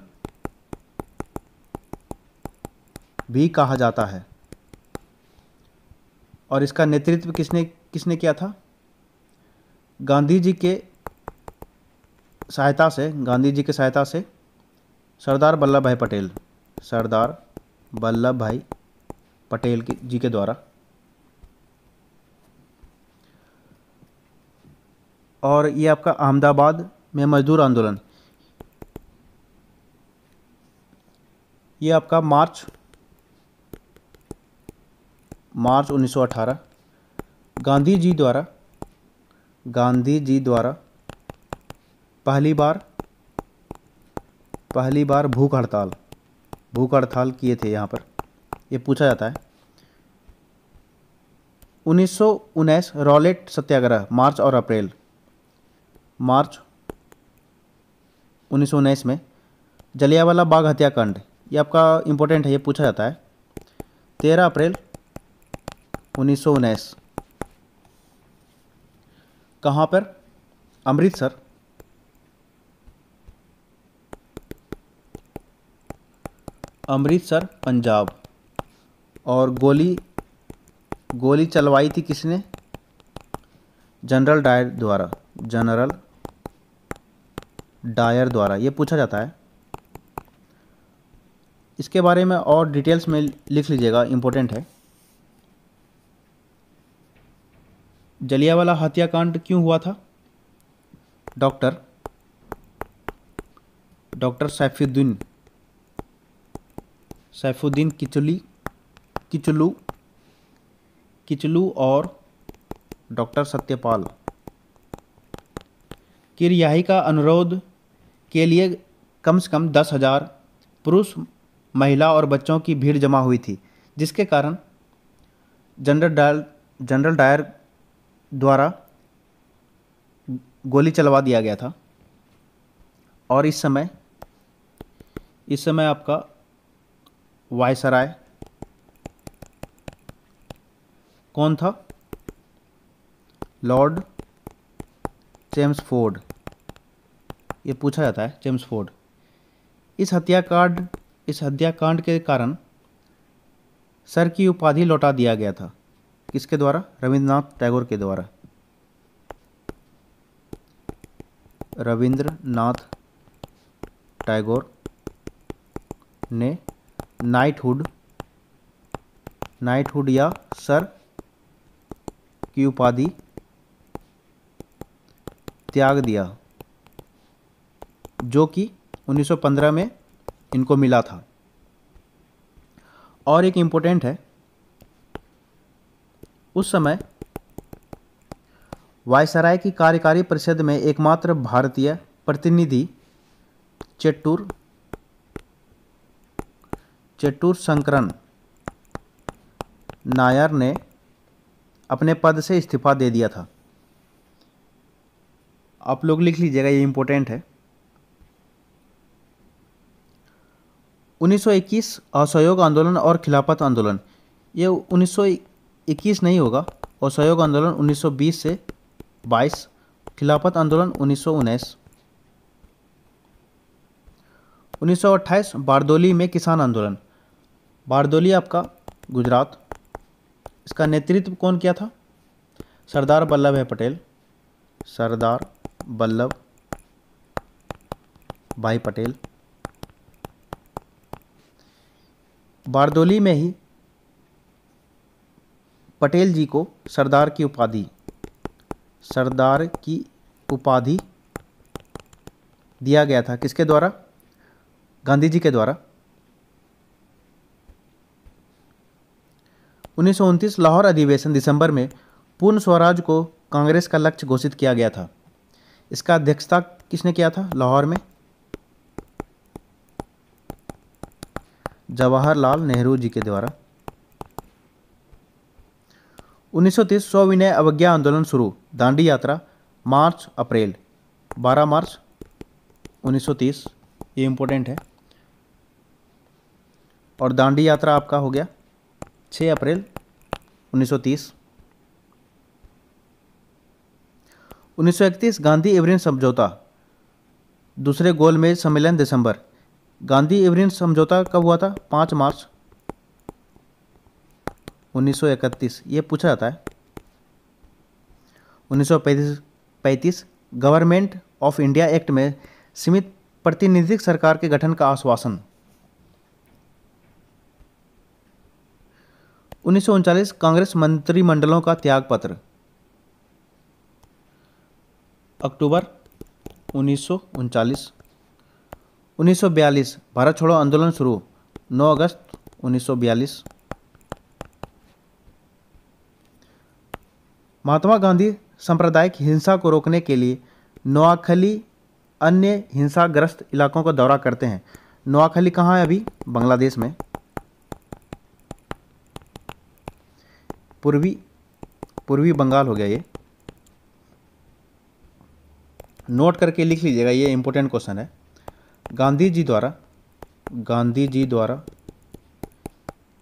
भी कहा जाता है। और इसका नेतृत्व किसने किया था? गांधी जी के सहायता से सरदार वल्लभ भाई पटेल जी के द्वारा। और ये आपका अहमदाबाद में मजदूर आंदोलन, ये आपका मार्च 1918 गांधी जी द्वारा पहली बार भूख हड़ताल किए थे। यहाँ पर ये पूछा जाता है। 1919 रॉलेट सत्याग्रह, मार्च और अप्रैल। मार्च 1919 में जलियांवाला बाग हत्याकांड, ये आपका इम्पोर्टेंट है, ये पूछा जाता है। 13 अप्रैल 1919 कहाँ पर? अमृतसर पंजाब। और गोली चलवाई थी किसने? जनरल डायर द्वारा। ये पूछा जाता है। इसके बारे में और डिटेल्स में लिख लीजिएगा, इम्पोर्टेंट है। जलियांवाला हत्याकांड क्यों हुआ था? डॉक्टर सैफुद्दीन किचलू और डॉक्टर सत्यपाल की रिहाई का अनुरोध के लिए कम से कम 10,000 पुरुष, महिला और बच्चों की भीड़ जमा हुई थी, जिसके कारण जनरल डायर द्वारा गोली चलवा दिया गया था। और इस समय आपका वायसराय कौन था? लॉर्ड चेम्सफोर्ड, ये पूछा जाता है, चेम्सफोर्ड। इस हत्याकांड के कारण सर की उपाधि लौटा दिया गया था, किसके द्वारा? रविंद्रनाथ टैगोर के द्वारा। रविंद्रनाथ टैगोर ने नाइटहुड या सर की उपाधि त्याग दिया, जो कि 1915 में इनको मिला था। और एक इम्पोर्टेंट है, उस समय वायसराय की कार्यकारी परिषद में एकमात्र भारतीय प्रतिनिधि चेट्टूर शंकरन नायर ने अपने पद से इस्तीफा दे दिया था। आप लोग लिख लीजिएगा, ये इंपॉर्टेंट है। 1921 असहयोग आंदोलन और खिलाफत आंदोलन, ये 1921 नहीं होगा। असहयोग आंदोलन 1920 से 22, खिलाफत आंदोलन 1919। 1928 बारदोली में किसान आंदोलन, बारदोली आपका गुजरात। इसका नेतृत्व कौन किया था? सरदार वल्लभ भाई पटेल, सरदार वल्लभ भाई पटेल। बारदोली में ही पटेल जी को सरदार की उपाधि दिया गया था, किसके द्वारा? गांधी जी के द्वारा। 1929 लाहौर अधिवेशन दिसंबर में पूर्ण स्वराज को कांग्रेस का लक्ष्य घोषित किया गया था। इसका अध्यक्षता किसने किया था लाहौर में? जवाहरलाल नेहरू जी के द्वारा। 1930 सविनय अवज्ञा आंदोलन शुरू, दांडी यात्रा मार्च अप्रैल, 12 मार्च 1930, ये इंपॉर्टेंट है। और दांडी यात्रा आपका हो गया 6 अप्रैल 1930। 1931 गांधी इरविन समझौता, दूसरे गोलमेज सम्मेलन दिसंबर। गांधी इरविन समझौता कब हुआ था? 5 मार्च 1931, ये पूछा जाता है। 1935 गवर्नमेंट ऑफ इंडिया एक्ट में सीमित प्रतिनिधिक सरकार के गठन का आश्वासन। 1939 कांग्रेस मंत्रिमंडलों का त्यागपत्र, अक्टूबर 1939। 1942 भारत छोड़ो आंदोलन शुरू, 9 अगस्त 1942। महात्मा गांधी सांप्रदायिक हिंसा को रोकने के लिए नोआखली अन्य हिंसाग्रस्त इलाकों का दौरा करते हैं। नोआखली कहाँ है? अभी बांग्लादेश में। पूर्वी बंगाल हो गया ये, नोट करके लिख लीजिएगा, ये इंपॉर्टेंट क्वेश्चन है। गांधी जी द्वारा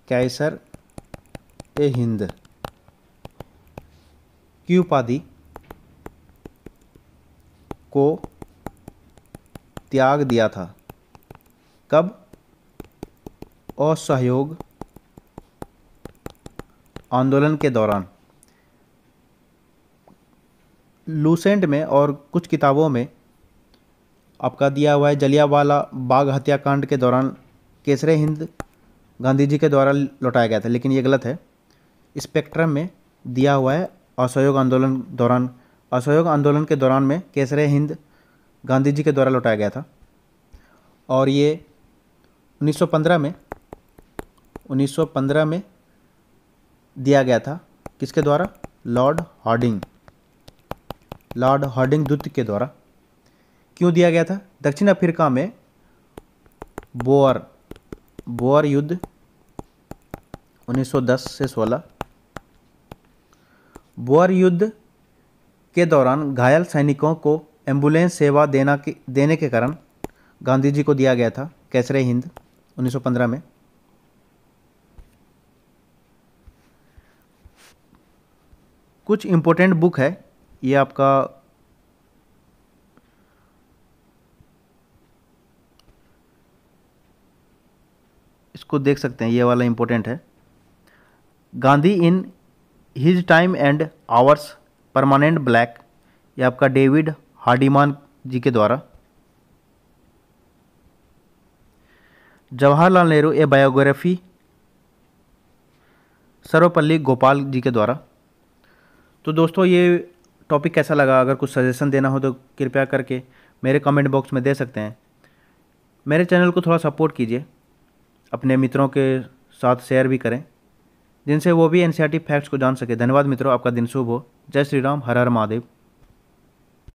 कैसर ए हिंद की उपाधि को त्याग दिया था, कब? असहयोग आंदोलन के दौरान। लूसेंट में और कुछ किताबों में आपका दिया हुआ है जलियांवाला बाग हत्याकांड के दौरान केसरे हिंद गांधी जी के द्वारा लौटाया गया था, लेकिन ये गलत है। स्पेक्ट्रम में दिया हुआ है असहयोग आंदोलन के दौरान में केसरे हिंद गांधी जी के द्वारा लौटाया गया था। और ये 1915 में दिया गया था, किसके द्वारा? लॉर्ड हार्डिंग द्वितीय के द्वारा। क्यों दिया गया था? दक्षिण अफ्रीका में बोअर युद्ध 1910 से 16। बोअर युद्ध के दौरान घायल सैनिकों को एम्बुलेंस सेवा देने के कारण गांधी जी को दिया गया था कैसरे हिंद 1915 में। कुछ इम्पोर्टेंट बुक है, ये आपका इसको देख सकते हैं, ये वाला इंपॉर्टेंट है। Gandhi in his time and hours, permanent black, ये आपका डेविड हार्डिमान जी के द्वारा। जवाहरलाल नेहरू ए बायोग्राफी, सर्वपल्ली गोपाल जी के द्वारा। तो दोस्तों ये टॉपिक कैसा लगा? अगर कुछ सजेशन देना हो तो कृपया करके मेरे कमेंट बॉक्स में दे सकते हैं। मेरे चैनल को थोड़ा सपोर्ट कीजिए, अपने मित्रों के साथ शेयर भी करें, जिनसे वो भी एनसीईआरटी फैक्ट्स को जान सके। धन्यवाद मित्रों, आपका दिन शुभ हो। जय श्री राम, हर हर महादेव।